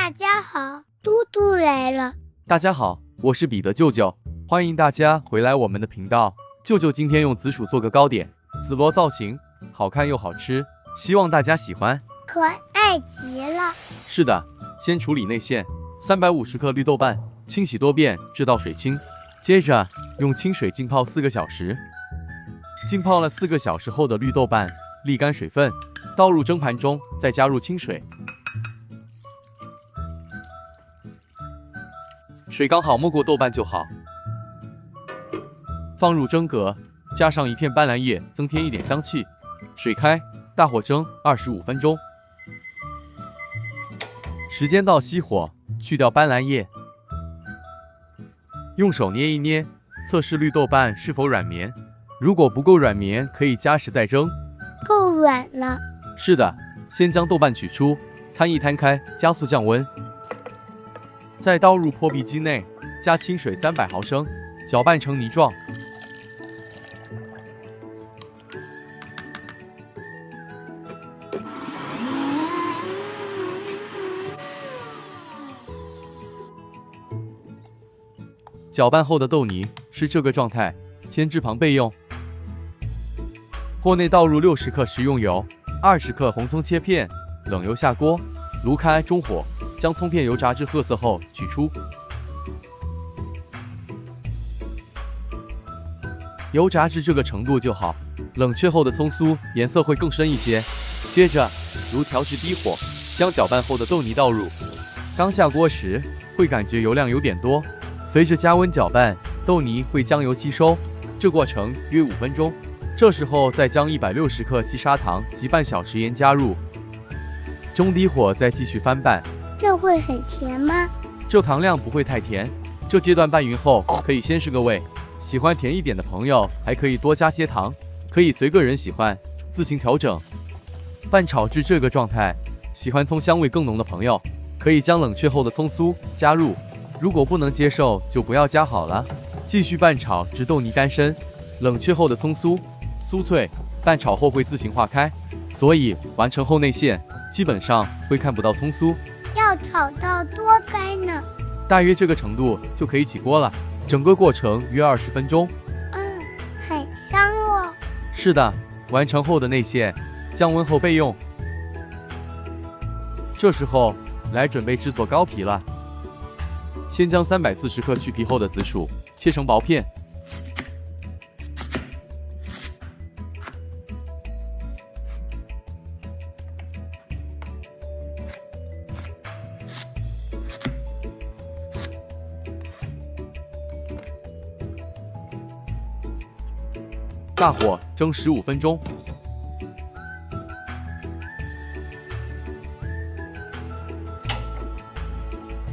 大家好，嘟嘟来了。大家好，我是彼得舅舅，欢迎大家回来我们的频道。舅舅今天用紫薯做个糕点，紫罗造型，好看又好吃，希望大家喜欢。可爱极了。是的，先处理内馅，350克绿豆瓣，清洗多遍，直到水清。接着用清水浸泡4个小时。浸泡了4个小时后的绿豆瓣沥干水分，倒入蒸盘中，再加入清水。水刚好没过豆瓣就好。放入蒸格，加上1片斑斓叶，增添一点香气。水开，大火蒸25分钟。时间到熄火，去掉斑斓叶。用手捏一捏，测试绿豆瓣是否软绵。如果不够软绵，可以加时再蒸。够软了。是的，先将豆瓣取出，摊一摊开，加速降温。再倒入破壁机内，加清水300毫升，搅拌成泥状。搅拌后的豆泥是这个状态，先置旁备用。锅内倒入60克食用油，20克红葱切片，冷油下锅，炉开中火，将葱片油炸至褐色后取出。油炸至这个程度就好，冷却后的葱酥颜色会更深一些。接着如调至低火，将搅拌后的豆泥倒入。刚下锅时会感觉油量有点多，随着加温搅拌，豆泥会将油吸收，这过程约5分钟。这时候再将160克细砂糖及半小时盐加入，中低火再继续翻拌。这会很甜吗？这糖量不会太甜，这阶段拌匀后可以先试个味，喜欢甜一点的朋友还可以多加些糖，可以随个人喜欢自行调整。拌炒至这个状态，喜欢葱香味更浓的朋友可以将冷却后的葱酥加入，如果不能接受就不要加好了。继续拌炒至豆泥干身，冷却后的葱酥酥脆，拌炒后会自行化开，所以完成后内馅基本上会看不到葱酥。要炒到多干呢？大约这个程度就可以起锅了，整个过程约20分钟。很香哦。是的，完成后的内馅降温后备用。这时候来准备制作糕皮了。先将340克去皮后的紫薯切成薄片，大火蒸15分钟。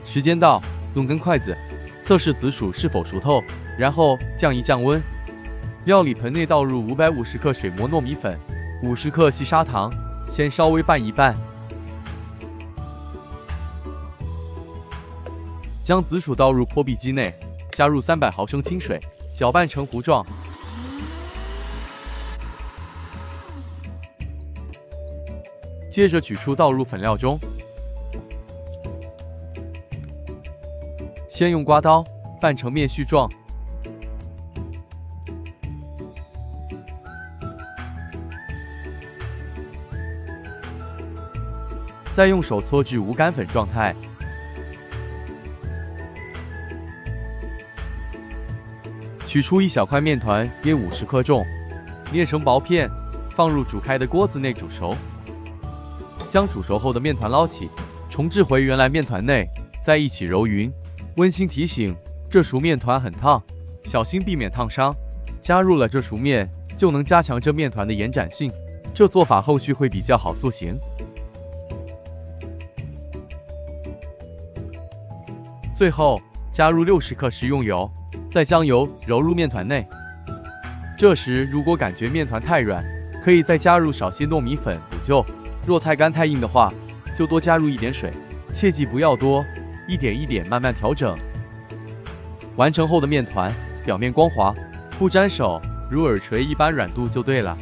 时间到，用根筷子测试紫薯是否熟透，然后降一降温。料理盆内倒入550克水磨糯米粉，50克细砂糖，先稍微拌一拌。将紫薯倒入破壁机内，加入300毫升清水，搅拌成糊状。接着取出倒入粉料中，先用刮刀拌成面絮状，再用手搓至无干粉状态。取出一小块面团，约50克重，捏成薄片，放入煮开的锅子内煮熟。将煮熟后的面团捞起，重置回原来面团内，再一起揉匀。温馨提醒：这熟面团很烫，小心避免烫伤。加入了这熟面，就能加强这面团的延展性，这做法后续会比较好塑形。最后加入60克食用油，再将油揉入面团内。这时如果感觉面团太软，可以再加入少些糯米粉补救。若太干太硬的话，就多加入一点水，切记不要多，一点一点慢慢调整。完成后的面团表面光滑，不粘手，如耳垂一般软度就对了。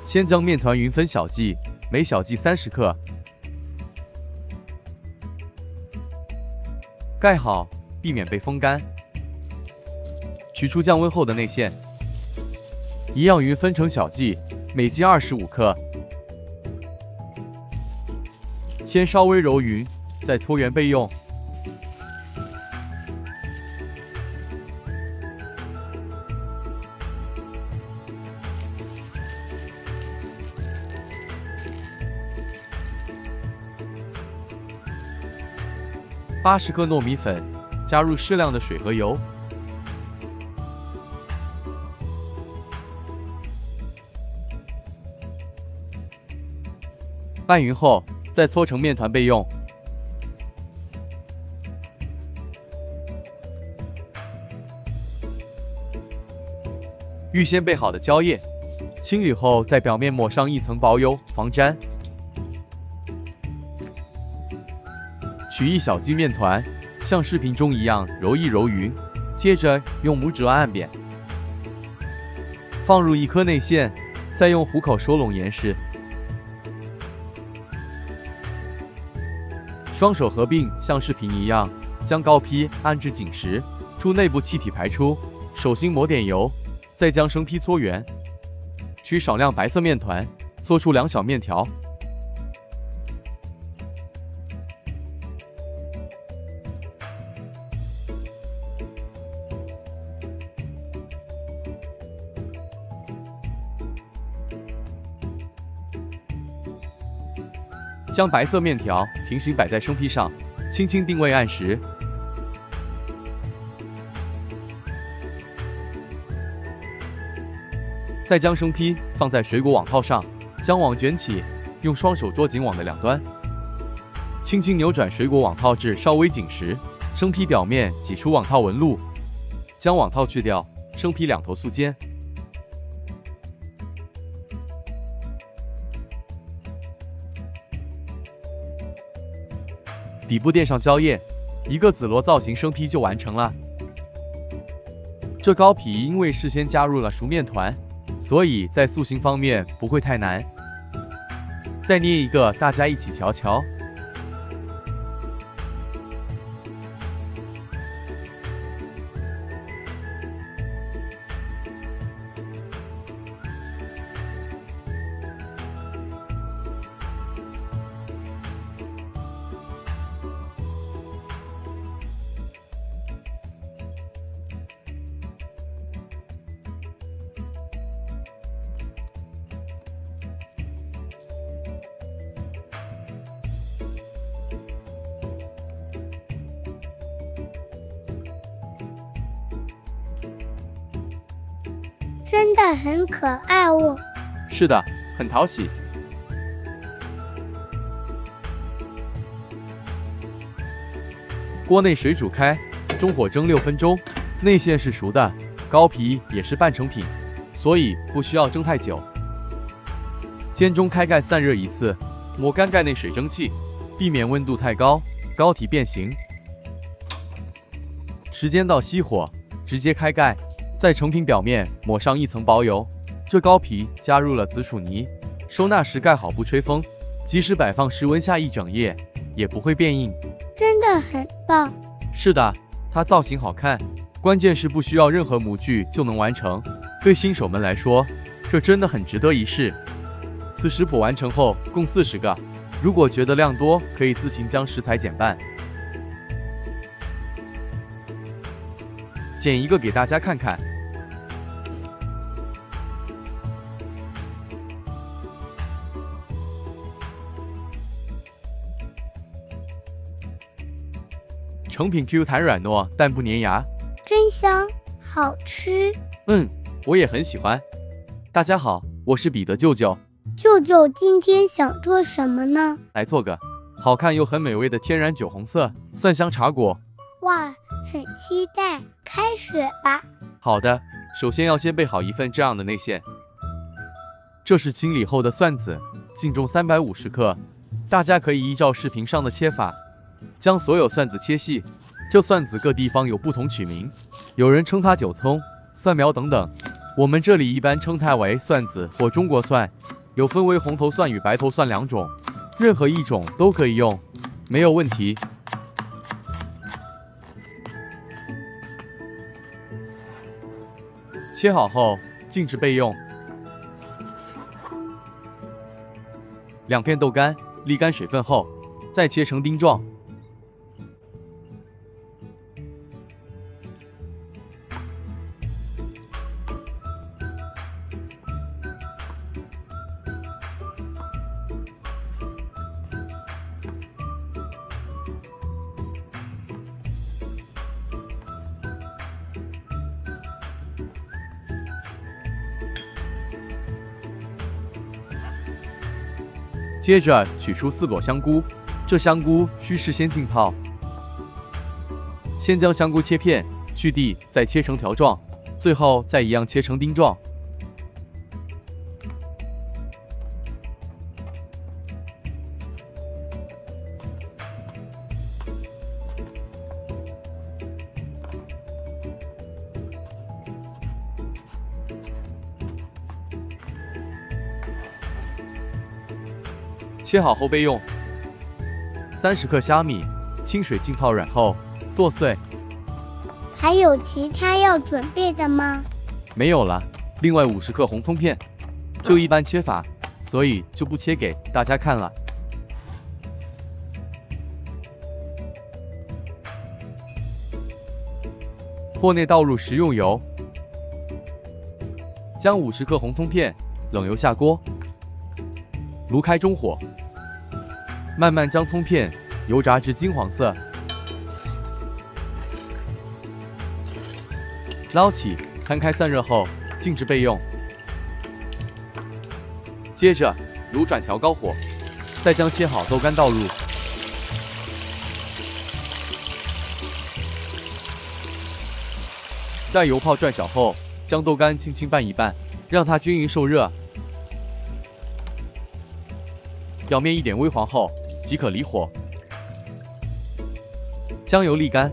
先将面团匀分小剂，每小剂30克，盖好，避免被风干。取出降温后的内馅，一样匀分成小剂，每剂25克。先稍微揉匀，再搓圆备用。80克糯米粉，加入适量的水和油。拌匀后，再搓成面团备用。预先备好的蕉叶，清理后在表面抹上一层薄油，防粘。取一小剂面团，像视频中一样揉一揉匀，接着用拇指按扁，放入一颗内馅，再用虎口收拢严实。双手合并，像视频一样，将糕坯按至紧实，出内部气体排出。手心抹点油，再将生坯搓圆。取少量白色面团，搓出2小面条。将白色面条平行摆在生坯上，轻轻定位按实。再将生坯放在水果网套上，将网卷起，用双手捉紧网的两端，轻轻扭转水果网套至稍微紧实，生坯表面挤出网套纹路，将网套去掉，生坯两头素煎。底部垫上蕉叶，一个紫罗造型生坯就完成了。这糕皮因为事先加入了熟面团，所以在塑形方面不会太难。再捏一个，大家一起瞧瞧。真的很可爱哦。是的，很讨喜。锅内水煮开，中火蒸6分钟，内馅是熟的，糕皮也是半成品，所以不需要蒸太久。煎中开盖散热一次，抹干盖内水蒸气，避免温度太高，糕体变形。时间到熄火，直接开盖。在成品表面抹上一层薄油，这糕皮加入了紫薯泥，收纳时盖好不吹风，即使摆放室温下一整夜也不会变硬。真的很棒。是的，它造型好看，关键是不需要任何模具就能完成。对新手们来说，这真的很值得一试。此食谱完成后共40个，如果觉得量多，可以自行将食材减半。剪一个给大家看看。成品 Q 弹软糯，但不粘牙，真香，好吃。我也很喜欢。大家好，我是彼得舅舅。舅舅今天想做什么呢？来做个好看又很美味的天然酒红色蒜香茶果。哇，很期待，开始吧。好的，首先要先备好一份这样的内馅。这是清理后的蒜子，净重350克。大家可以依照视频上的切法，将所有蒜子切细。这蒜子各地方有不同取名，有人称它韭葱、蒜苗等等，我们这里一般称它为蒜子或中国蒜。有分为红头蒜与白头蒜两种，任何一种都可以用，没有问题。切好后静置备用。2片豆干沥干水分后，再切成丁状。接着取出4朵香菇，这香菇需事先浸泡。先将香菇切片，去蒂，再切成条状，最后再一样切成丁状。切好后备用。30克虾米，清水浸泡软后剁碎。还有其他要准备的吗？没有了。另外50克红葱片，就一般切法，所以就不切给大家看了。锅内倒入食用油，将50克红葱片冷油下锅，炉开中火，慢慢将葱片油炸至金黄色，捞起，摊开散热后静置备用。接着炉转调高火，再将切好豆干倒入，待油泡转小后，将豆干轻轻拌一拌，让它均匀受热，表面一点微黄后即可离火。将油沥干，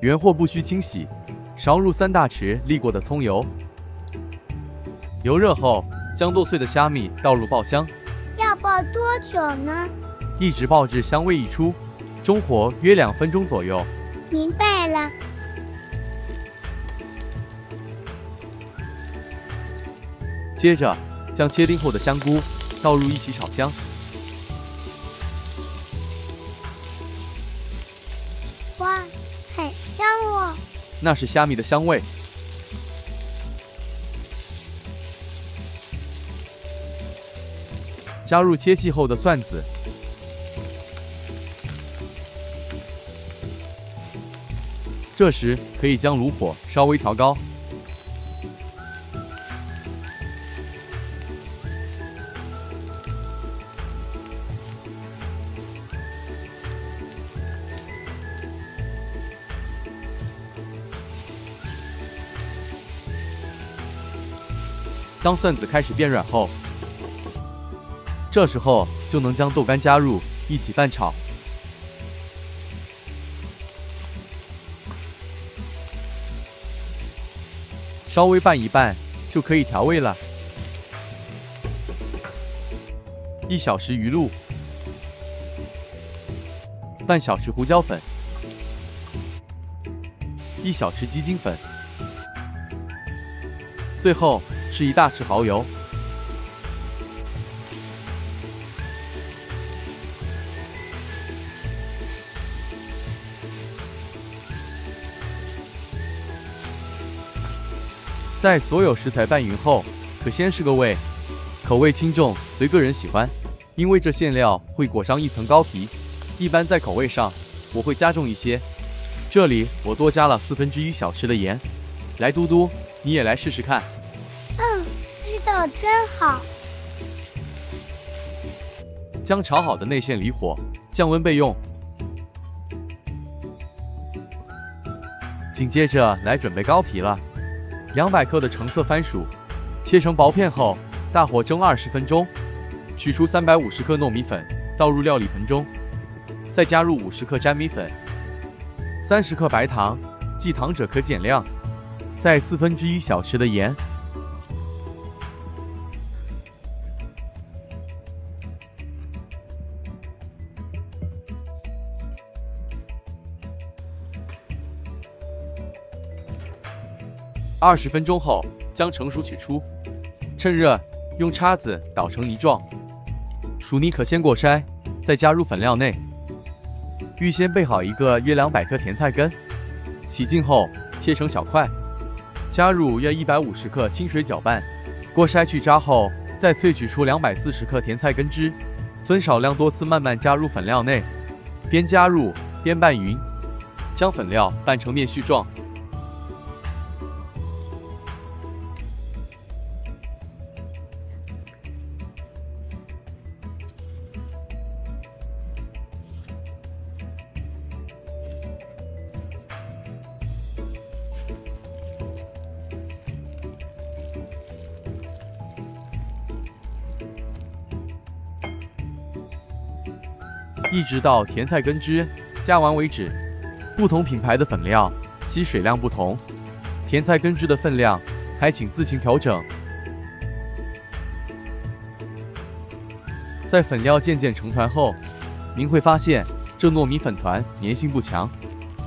原货不需清洗，勺入3大匙沥过的葱油。油热后，将剁碎的虾米倒入爆香，要爆多久呢？一直爆至香味溢出，中火约2分钟左右。明白了。接着将切丁后的香菇倒入一起炒香，哇，很香哦！那是虾米的香味。加入切细后的蒜子，这时可以将炉火稍微调高，当蒜子开始变软后，这时候就能将豆干加入，一起拌炒。稍微拌一拌就可以调味了。1小匙鱼露，半小匙胡椒粉，1小匙鸡精粉，最后是1大匙蚝油。在所有食材拌匀后，可先试个味，口味轻重随个人喜欢。因为这馅料会裹上一层膏皮，一般在口味上我会加重一些。这里我多加了1/4小匙的盐。来嘟嘟，你也来试试看。味道真好。将炒好的内馅离火，降温备用。紧接着来准备膏皮了。200克的橙色番薯，切成薄片后，大火蒸20分钟。取出350克糯米粉，倒入料理盆中，再加入50克粘米粉，30克白糖，忌糖者可减量，再1/4小匙的盐。20分钟后，将成熟取出，趁热用叉子捣成泥状。薯泥可先过筛，再加入粉料内。预先备好一个约200克甜菜根，洗净后切成小块，加入约150克清水搅拌。过筛去渣后，再萃取出240克甜菜根汁，分少量多次慢慢加入粉料内，边加入边拌匀，将粉料拌成面絮状。一直到甜菜根汁加完为止。不同品牌的粉料吸水量不同，甜菜根汁的分量还请自行调整。在粉料渐渐成团后，您会发现这糯米粉团粘性不强，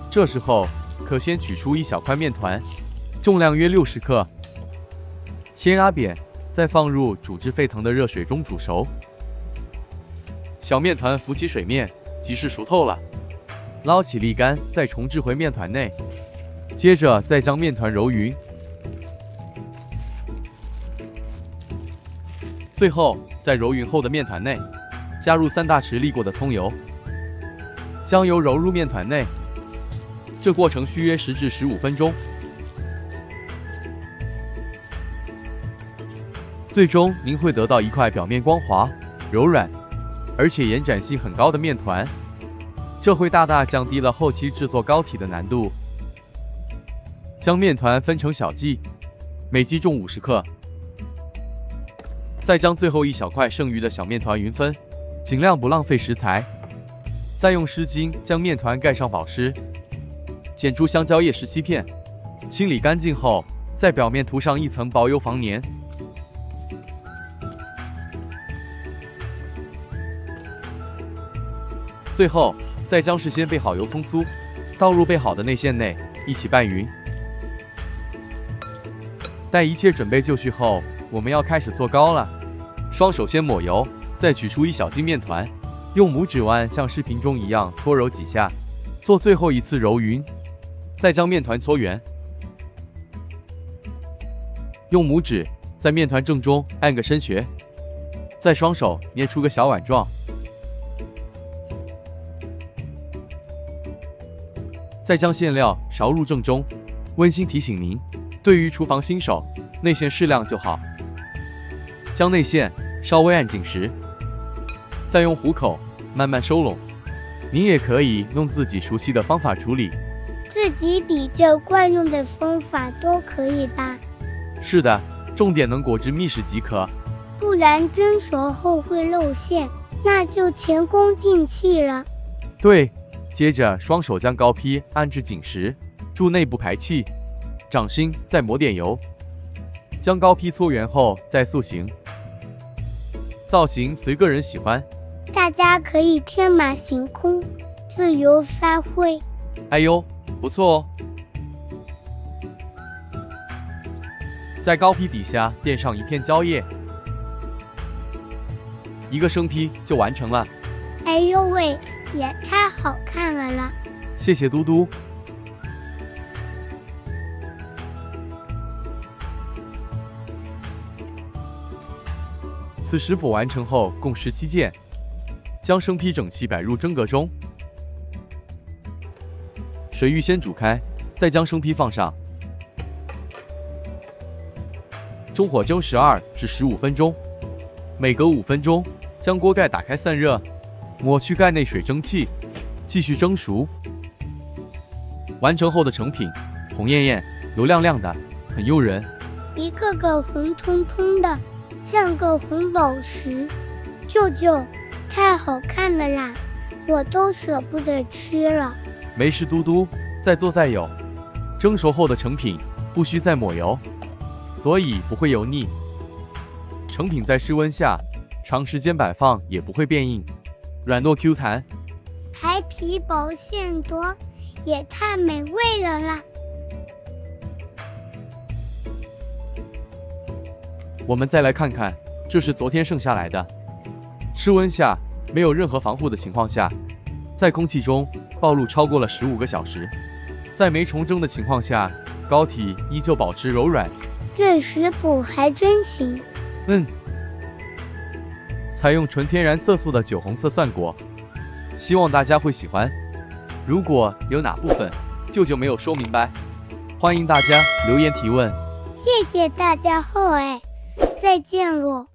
这时候可先取出一小块面团，重量约60克，先压扁，再放入煮至沸腾的热水中煮熟。小面团浮起水面，即是熟透了。捞起沥干，再重置回面团内。接着再将面团揉匀，最后在揉匀后的面团内加入3大匙沥过的葱油，将油揉入面团内。这过程需约10至15分钟。最终您会得到一块表面光滑、柔软，而且延展性很高的面团，这会大大降低了后期制作糕体的难度。将面团分成小剂，每剂重50克，再将最后一小块剩余的小面团匀分，尽量不浪费食材。再用湿巾将面团盖上保湿，剪出香蕉叶17片，清理干净后，在表面涂上一层薄油防粘。最后再将事先备好油葱酥倒入备好的内馅内，一起拌匀。待一切准备就绪后，我们要开始做糕了。双手先抹油，再取出一小斤面团，用拇指腕像视频中一样搓揉几下，做最后一次揉匀。再将面团搓圆，用拇指在面团正中按个深穴，再双手捏出个小碗状。再将馅料勺入正中。温馨提醒您，对于厨房新手，内馅适量就好。将内馅稍微按紧实，再用虎口慢慢收拢。您也可以用自己熟悉的方法处理，自己比较惯用的方法都可以吧？是的，重点能裹至密实即可。不然蒸熟后会露馅，那就前功尽弃了。对。接着双手将糕坯按至紧实，助内部排气。掌心再抹点油，将糕坯搓圆后再塑形。造型随个人喜欢，大家可以天马行空，自由发挥。哎呦，不错哦！在糕坯底下垫上一片蕉叶，一个生坯就完成了。哎呦喂，也太好看了啦！谢谢嘟嘟。此食谱完成后共17件，将生坯整齐摆入蒸格中。水预先煮开，再将生坯放上，中火蒸12至15分钟，每隔5分钟将锅盖打开散热。抹去盖内水蒸气，继续蒸熟。完成后的成品红艳艳、油亮亮的，很诱人。一个个红彤彤的，像个红宝石。舅舅，太好看了啦，我都舍不得吃了。没事，嘟嘟，再做再有。蒸熟后的成品不需再抹油，所以不会油腻。成品在室温下长时间摆放也不会变硬。软糯 Q 弹，还皮薄馅多，也太美味了啦！我们再来看看，这是昨天剩下来的。室温下，没有任何防护的情况下，在空气中暴露超过了15个小时。在没重蒸的情况下，膏体依旧保持柔软。这食谱还真行。采用纯天然色素的酒红色蒜果，希望大家会喜欢。如果有哪部分舅舅没有说明白，欢迎大家留言提问。谢谢大家后再见喽。